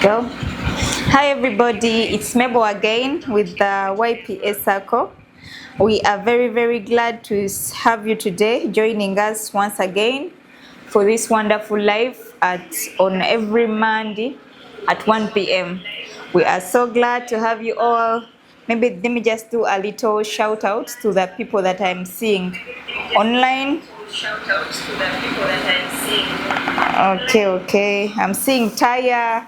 Go. Hi everybody, it's Mabel again with the YPS Circle. We are very glad to have you today joining us once again for this wonderful live on every Monday at 1 p.m. We are so glad to have you all. Maybe let me just do a little shout out to the people that I'm seeing online. Shout out to the people that I'm seeing. Okay. I'm seeing Taya.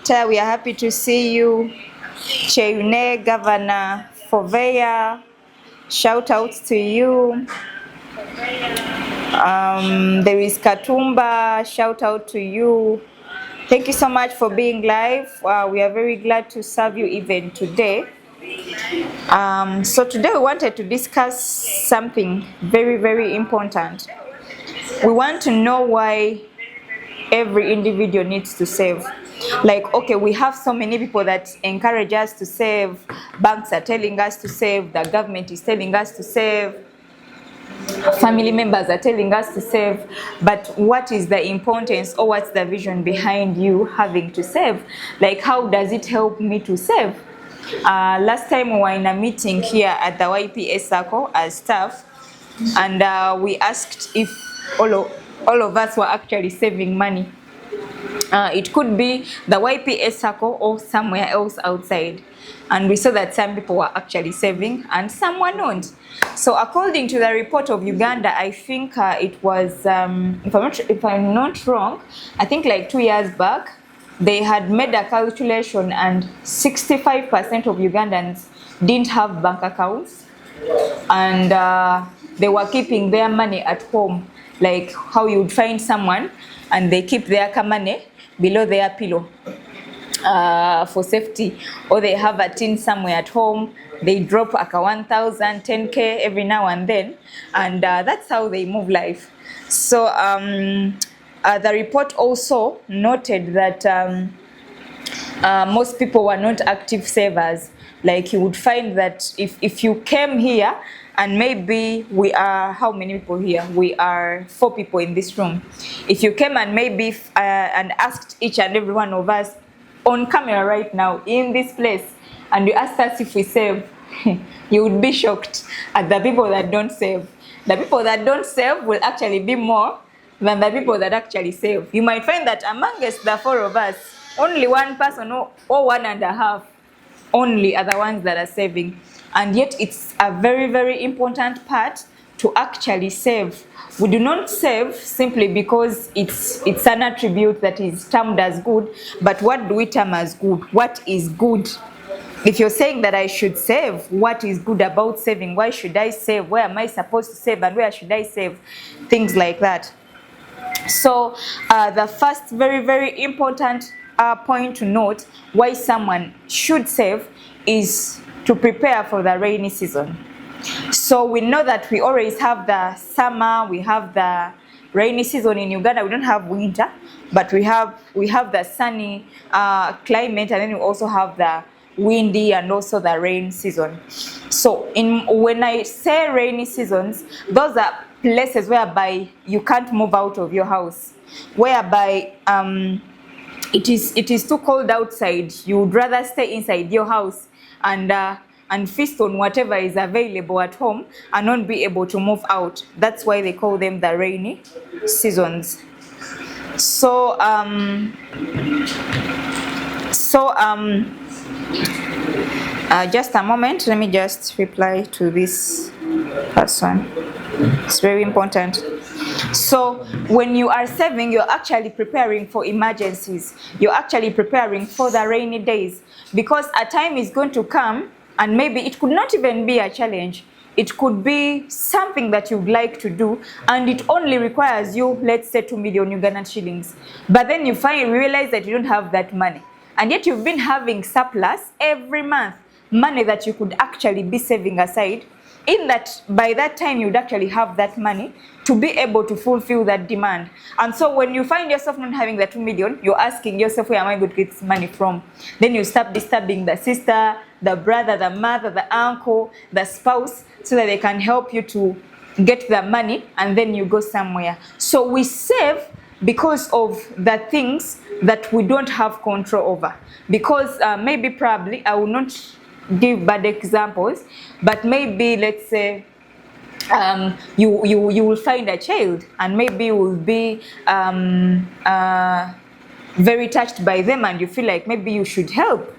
Taya, we are happy to see you. Cheune, Governor Fovea, shout out to you. There is Katumba, shout out to you. Thank you so much for being live. We are very glad to serve you even today. So today we wanted to discuss something very important. We want to know why every individual needs to save. Like, okay, we have so many people that encourage us to save. Banks are telling us to save. The government is telling us to save. Family members are telling us to save. But what is the importance, or what's the vision behind you having to save? Like, how does it help me to save? Last time we were in a meeting here at the YPS Circle as staff, and we asked if all of us were actually saving money. It could be the YPS Circle or somewhere else outside. And we saw that some people were actually saving and some were not. So according to the report of Uganda, I think it was, if I'm not wrong, I think like 2 years back, they had made a calculation and 65% of Ugandans didn't have bank accounts, and they were keeping their money at home, like how you would find someone and they keep their money below their pillow for safety, or they have a tin somewhere at home, they drop like a 1,000, 10K every now and then, and that's how they move life. So the report also noted that most people were not active savers. Like, you would find that if you came here, and maybe we are, how many people here? We are 4 people in this room. If you came and maybe and asked each and every one of us on camera right now in this place, and you asked us if we save, you would be shocked at the people that don't save. The people that don't save will actually be more than the people that actually save. You might find that amongst the 4 of us, only 1 person or 1.5 only are the ones that are saving. And yet it's a very important part to actually save. We do not save simply because it's an attribute that is termed as good, but what do we term as good? What is good? If you're saying that I should save, what is good about saving? Why should I save? Where am I supposed to save, and where should I save? Things like that. So the first very important point to note why someone should save is to prepare for the rainy season. So we know that we always have the summer, we have the rainy season in Uganda. We don't have winter, but we have the sunny climate, and then we also have the windy and also the rain season. So when I say rainy seasons, those are places whereby you can't move out of your house, whereby it is too cold outside. You would rather stay inside your house and feast on whatever is available at home and not be able to move out. That's why they call them the rainy seasons. So just a moment, let me just reply to this person. It's very important. So when you are saving, you're actually preparing for emergencies. You're actually preparing for the rainy days, because a time is going to come, and maybe it could not even be a challenge. It could be something that you'd like to do, and it only requires you, let's say, 2 million Ugandan shillings. But then you realize that you don't have that money, and yet you've been having surplus every month, money that you could actually be saving aside, in that by that time you'd actually have that money to be able to fulfill that demand. And so when you find yourself not having the 2 million, you're asking yourself, where am I going to get this money from? Then you start disturbing the sister, the brother, the mother, the uncle, the spouse, so that they can help you to get the money, and then you go somewhere. So we save because of the things that we don't have control over. Because maybe probably, I will not give bad examples, but maybe let's say you will find a child and maybe you will be very touched by them and you feel like maybe you should help.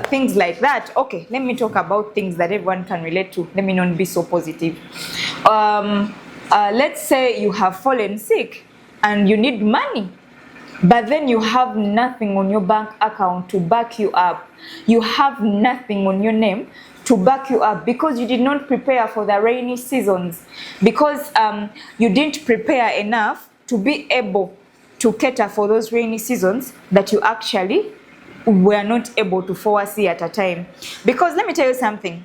Things like that. Okay, let me talk about things that everyone can relate to. Let me not be so positive. Let's say you have fallen sick and you need money, but then you have nothing on your bank account to back you up. You have nothing on your name to back you up because you did not prepare for the rainy seasons, because you didn't prepare enough to be able to cater for those rainy seasons that you actually were not able to foresee at a time. Because let me tell you something,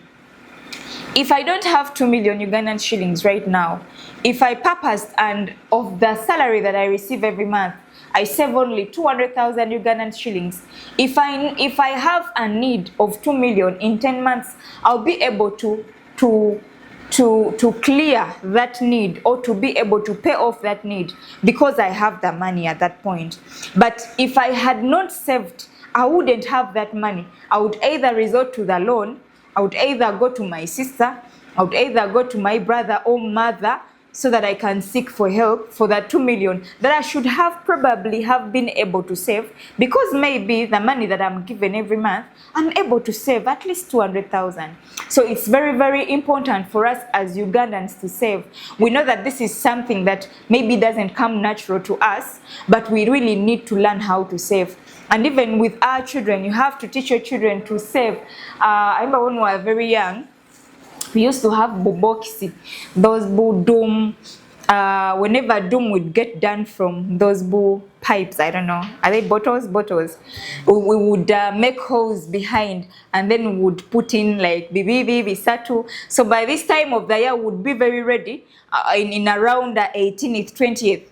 if I don't have 2 million Ugandan shillings right now, if I purposed and of the salary that I receive every month, I save only 200,000 Ugandan shillings. If I have a need of 2 million in 10 months, I'll be able to clear that need or to be able to pay off that need because I have the money at that point. But if I had not saved, I wouldn't have that money. I would either resort to the loan, I would either go to my sister, I would either go to my brother or mother so that I can seek for help for that 2 million that I should have probably have been able to save, because maybe the money that I'm given every month, I'm able to save at least 200,000. So it's very, very important for us as Ugandans to save. We know that this is something that maybe doesn't come natural to us, but we really need to learn how to save. And even with our children, you have to teach your children to save. I remember when we were very young, we used to have bubokisi, those boo doom. Whenever doom would get done from those boo pipes, I don't know, are they bottles? Bottles. We would make holes behind and then we would put in like bibibi, bisatu. So by this time of the year, we would be very ready in around the 18th, 20th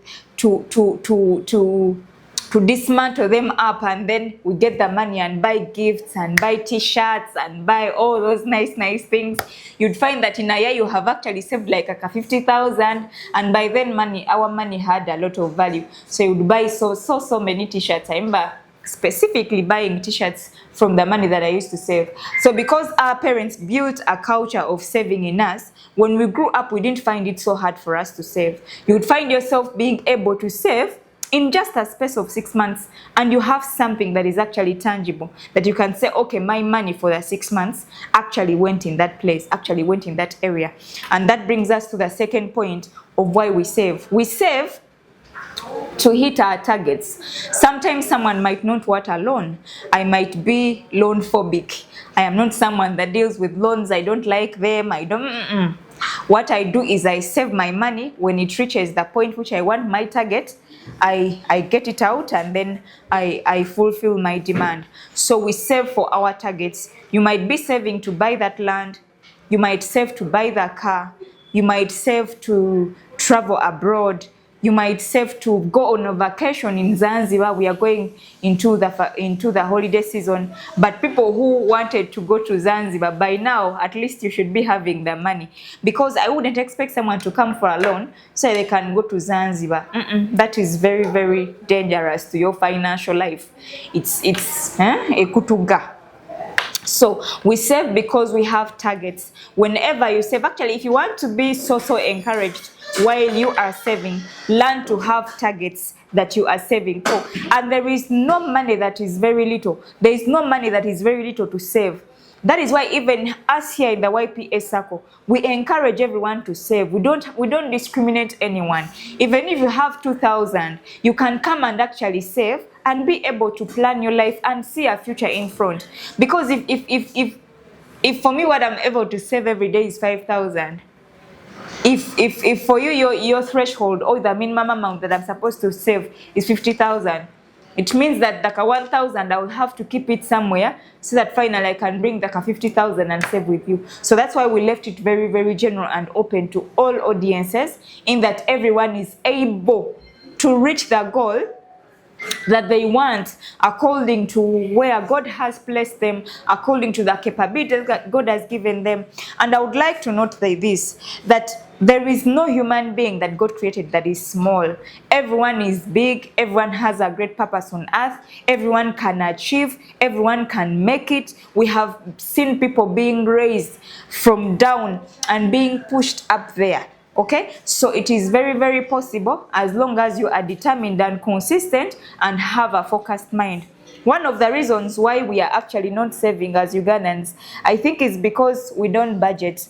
to dismantle them up, and then we get the money and buy gifts and buy t-shirts and buy all those nice things. You'd find that in a year you have actually saved like 50,000, and by then our money had a lot of value. So you'd buy so many t-shirts. I remember specifically buying t-shirts from the money that I used to save. So because our parents built a culture of saving in us, when we grew up, we didn't find it so hard for us to save. You would find yourself being able to save in just a space of 6 months, and you have something that is actually tangible, that you can say, okay, my money for the 6 months actually went in that place, actually went in that area. And that brings us to the second point of why we save. We save to hit our targets. Sometimes someone might not want a loan. I might be loan phobic. I am not someone that deals with loans. I don't like them. What I do is I save my money. When it reaches the point which I want my target, I get it out and then I fulfill my demand. So we save for our targets. You might be saving to buy that land. You might save to buy the car. You might save to travel abroad. You might save to go on a vacation in Zanzibar. We are going into the holiday season. But people who wanted to go to Zanzibar, by now, at least you should be having the money. Because I wouldn't expect someone to come for a loan so they can go to Zanzibar. That is very, very dangerous to your financial life. It's ekutuga. So we save because we have targets. Whenever you save, actually, if you want to be so encouraged while you are saving, learn to have targets that you are saving for. And there is no money that is very little. There is no money that is very little to save. That is why even us here in the YPA circle, we encourage everyone to save. We don't discriminate anyone. Even if you have 2,000, you can come and actually save and be able to plan your life and see a future in front. Because if for me what I'm able to save every day is 5,000, if for you your threshold or the minimum amount that I'm supposed to save is 50,000, it means that the 1,000 I will have to keep it somewhere so that finally I can bring the 50,000 and save with you. So that's why we left it very, very general and open to all audiences, in that everyone is able to reach the goal that they want according to where God has placed them, according to the capabilities that God has given them. And I would like to note this, that there is no human being that God created that is small. Everyone is big, everyone has a great purpose on earth, everyone can achieve, everyone can make it. We have seen people being raised from down and being pushed up there. Okay, so it is very, very possible as long as you are determined and consistent and have a focused mind. One of the reasons why we are actually not saving as Ugandans, I think, is because we don't budget.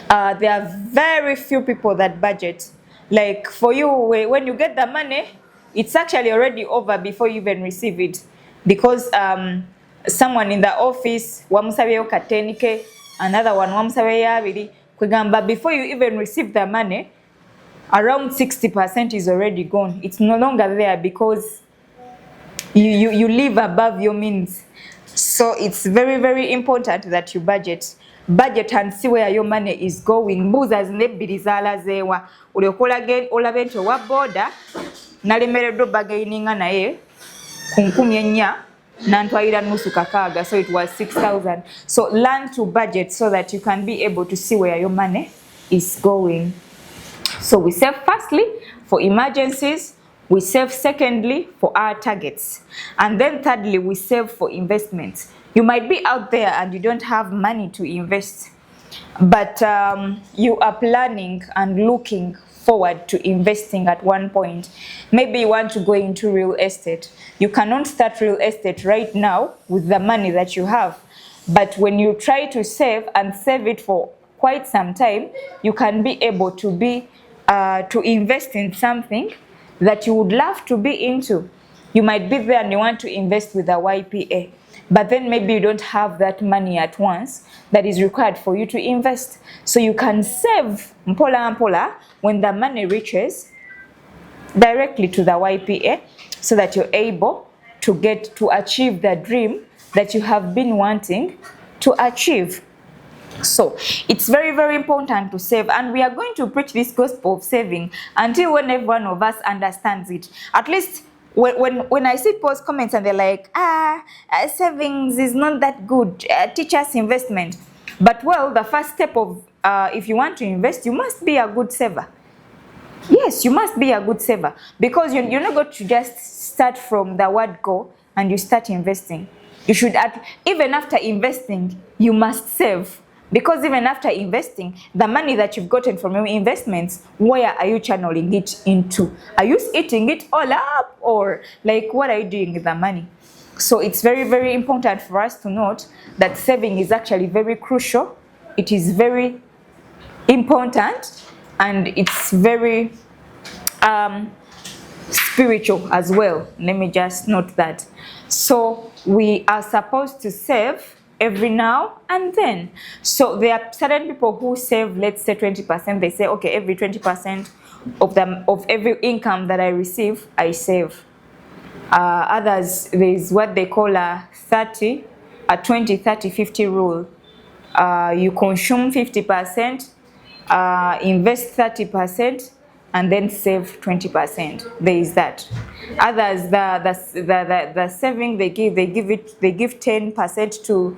There are very few people that budget. Like for you, when you get the money, it's actually already over before you even receive it, because someone in the office wamusabeyo katenike, another one wamusabeyo abiri. Kugamba, before you even receive the money, around 60% is already gone. It's no longer there because you live above your means. So it's very, very important that you budget. Budget and see where your money is going. Mbuza zinebbiri zaalazeewa. Olabe nti owa boda nalemereddwa bagaininga naye ku 14 nantwalira nusu kakaaga, so it was 6,000. So learn to budget so that you can be able to see where your money is going. So we save firstly for emergencies, we save secondly for our targets, and then thirdly we save for investments. You might be out there and you don't have money to invest, but you are planning and looking forward to investing at one point. Maybe you want to go into real estate. You cannot start real estate right now with the money that you have, but when you try to save and save it for quite some time, you can be able to invest in something that you would love to be into. You might be there and you want to invest with a YPA, but then maybe you don't have that money at once that is required for you to invest. So you can save mpola mpola when the money reaches directly to the YPA, so that you're able to achieve the dream that you have been wanting to achieve. So it's very, very important to save, and we are going to preach this gospel of saving until when every one of us understands it. At least when I see post comments and they're like, savings is not that good, teach us investment. But well, the first step of if you want to invest, you must be a good saver. Yes, you must be a good saver, because you're not going to just start from the word go and you start investing. You should, even after investing, you must save. Because even after investing, the money that you've gotten from your investments, where are you channeling it into? Are you eating it all up, or like what are you doing with the money? So it's very, very important for us to note that saving is actually very crucial. It is very important, and it's very spiritual as well. Let me just note that. So we are supposed to save every now and then. So there are certain people who save, let's say 20%. They say, okay, every 20% of every income that I receive, I save. Others, there is what they call a 20, 30, 50 rule. You consume 50%, invest 30%, and then save 20%. There is that. Others, the saving they give 10% to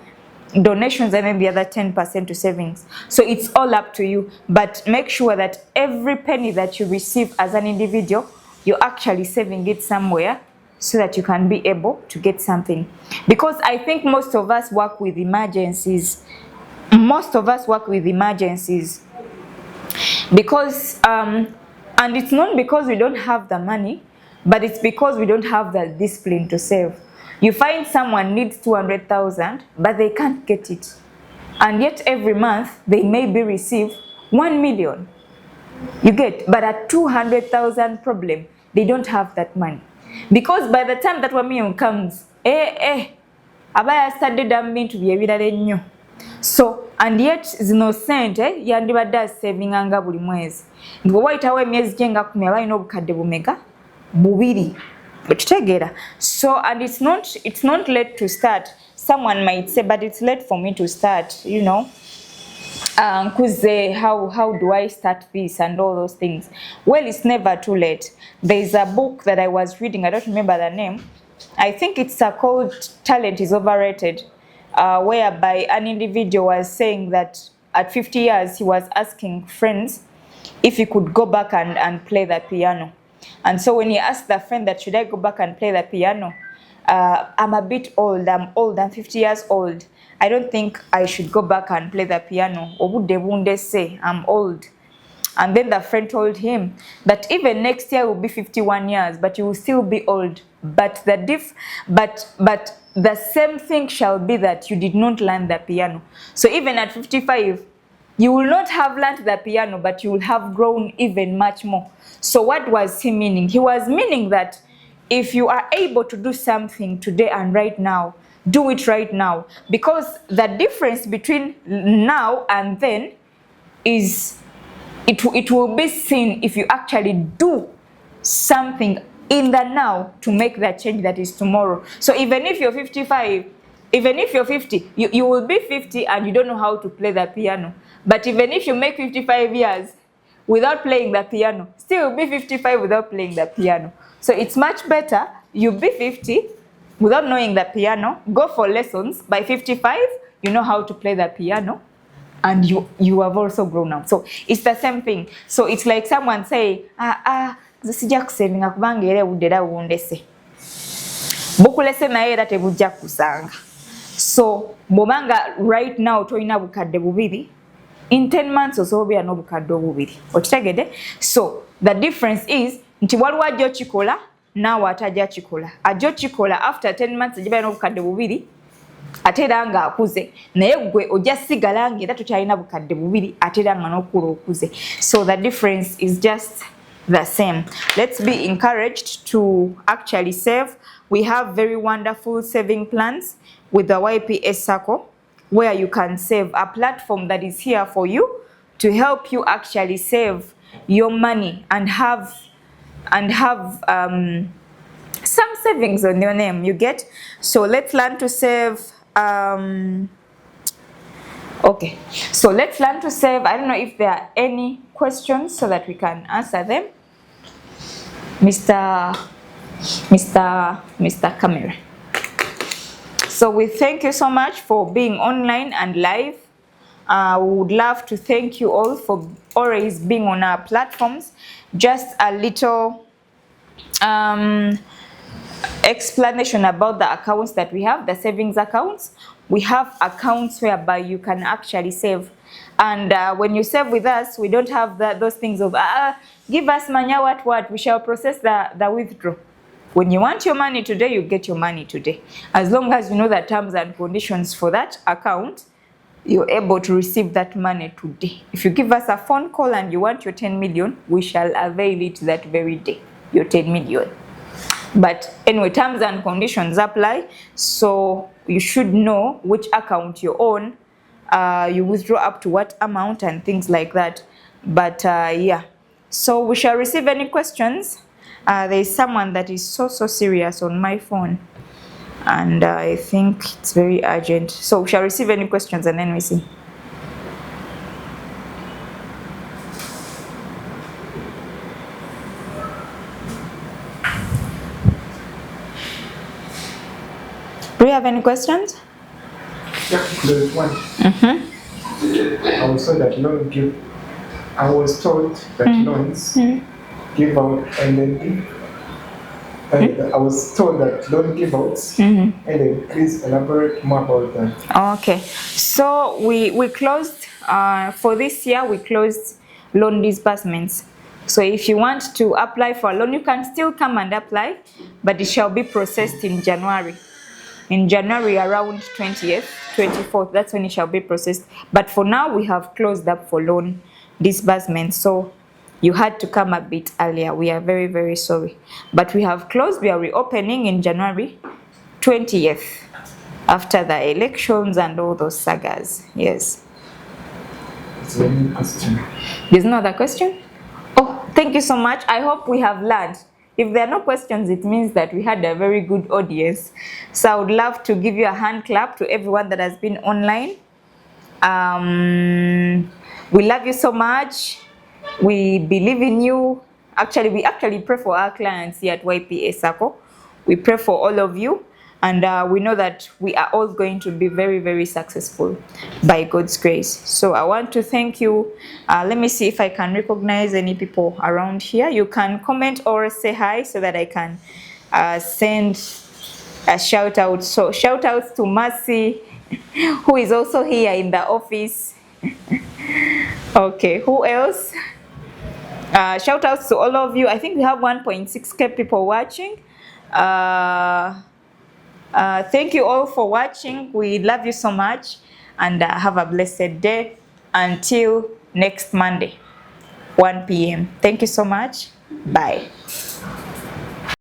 donations, and then the other 10% to savings. So it's all up to you. But make sure that every penny that you receive as an individual, you're actually saving it somewhere, so that you can be able to get something. Because I think most of us work with emergencies. Because and it's not because we don't have the money, but it's because we don't have the discipline to save. You find someone needs 200,000, but they can't get it, and yet every month they maybe receive 1 million. You get, but a 200,000 problem, they don't have that money, because by the time that 1 million comes, abaya started bintu byebirala ennyo. So and yet zino sente yandibadde savinganga buli mwezi. Ndwo wayitawo emyezi gyenga 10 abalina obukadde bumeka 2. Betutegeera. So and it's not late to start. Someone might say, but it's late for me to start, you know. Nkuze, how do I start this and all those things. Well, it's never too late. There's a book that I was reading, I don't remember the name. I think it's called Talent is Overrated, whereby an individual was saying that at 50 years he was asking friends if he could go back and play the piano. And so when he asked the friend that should I go back and play the piano, I'm a bit old, I'm 50 years old. I don't think I should go back and play the piano. Obudde bunde say I'm old. And then the friend told him that even next year will be 51 years, but you will still be old. But the same thing shall be that you did not learn the piano. So even at 55, you will not have learned the piano, but you will have grown even much more. So what was he meaning? He was meaning that if you are able to do something today and right now, do it right now. Because the difference between now and then is it will be seen if you actually do something in the now to make that change that is tomorrow. So even if you're 55, even if you're 50, you will be 50 and you don't know how to play the piano. But even if you make 55 years without playing the piano, still be 55 without playing the piano. So it's much better you be 50 without knowing the piano, go for lessons. By 55, you know how to play the piano, and you have also grown up. So it's the same thing. So it's like someone say, sijja kusevinga kubanga era buddera wundese. Bukulese naye era tebujja kusanga. So bobanga right now toyina bukadde bubiri, in 10 months osobya n'obukadde obubiri. Okitegedde? So the difference is nti waliwo ajja kikola naawe atajja kikola. Ajja kikola after 10 months agiba n'obukadde bubiri ate era nga akuze, naye gwe ojja sigala nga era tokyalina bukadde bubiri ate era nga n'okula okuze. So the difference is just the same. Let's be encouraged to actually save. We have very wonderful saving plans with the YPS Circle, where you can save, a platform that is here for you to help you actually save your money and have some savings on your name, you get. So let's learn to save. Okay, so let's learn to save. I don't know if there are any questions so that we can answer them. Mr. Camera. So we thank you so much for being online and live. We would love to thank you all for always being on our platforms. Just a little explanation about the accounts that we have, the savings accounts. We have accounts whereby you can actually save. And when you save with us, we don't have those things of, give us manya what, we shall process the withdrawal. When you want your money today, you get your money today. As long as you know the terms and conditions for that account, you're able to receive that money today. If you give us a phone call and you want your 10 million, we shall avail it that very day, your 10 million. But anyway, terms and conditions apply, so you should know which account you own, you withdraw up to what amount and things like that. But yeah, so we shall receive any questions. There is someone that is so serious on my phone, and I think it's very urgent. So we shall receive any questions and then we see. Do you have any questions? Yeah, there is one. I was told that loans give out and then give. I was told that loan give outs and then please elaborate more about that. Okay, so we closed for this year. We closed loan disbursements. So if you want to apply for a loan, you can still come and apply, but it shall be processed in January. In January around 20th, 24th, that's when it shall be processed. But for now, we have closed up for loan disbursement. So you had to come a bit earlier. We are very sorry. But we have closed. We are reopening in January 20th after the elections and all those sagas. Yes. Is there any question? There's no other question? Oh, thank you so much. I hope we have learned. If there are no questions, it means that we had a very good audience. So I would love to give you a hand clap to everyone that has been online. We love you so much. We believe in you. Actually, we actually pray for our clients here at YPA Sacco. We pray for all of you, and we know that we are all going to be very, very successful by God's grace. So I want to thank you. Let me see if I can recognize any people around here. You can comment or say hi so that I can send a shout out. So shout outs to Mercy, who is also here in the office. Okay, who else? Shout outs to all of you. I think we have 1.6k people watching. Thank you all for watching. We love you so much, and have a blessed day until next Monday, 1 p.m. Thank you so much. Bye.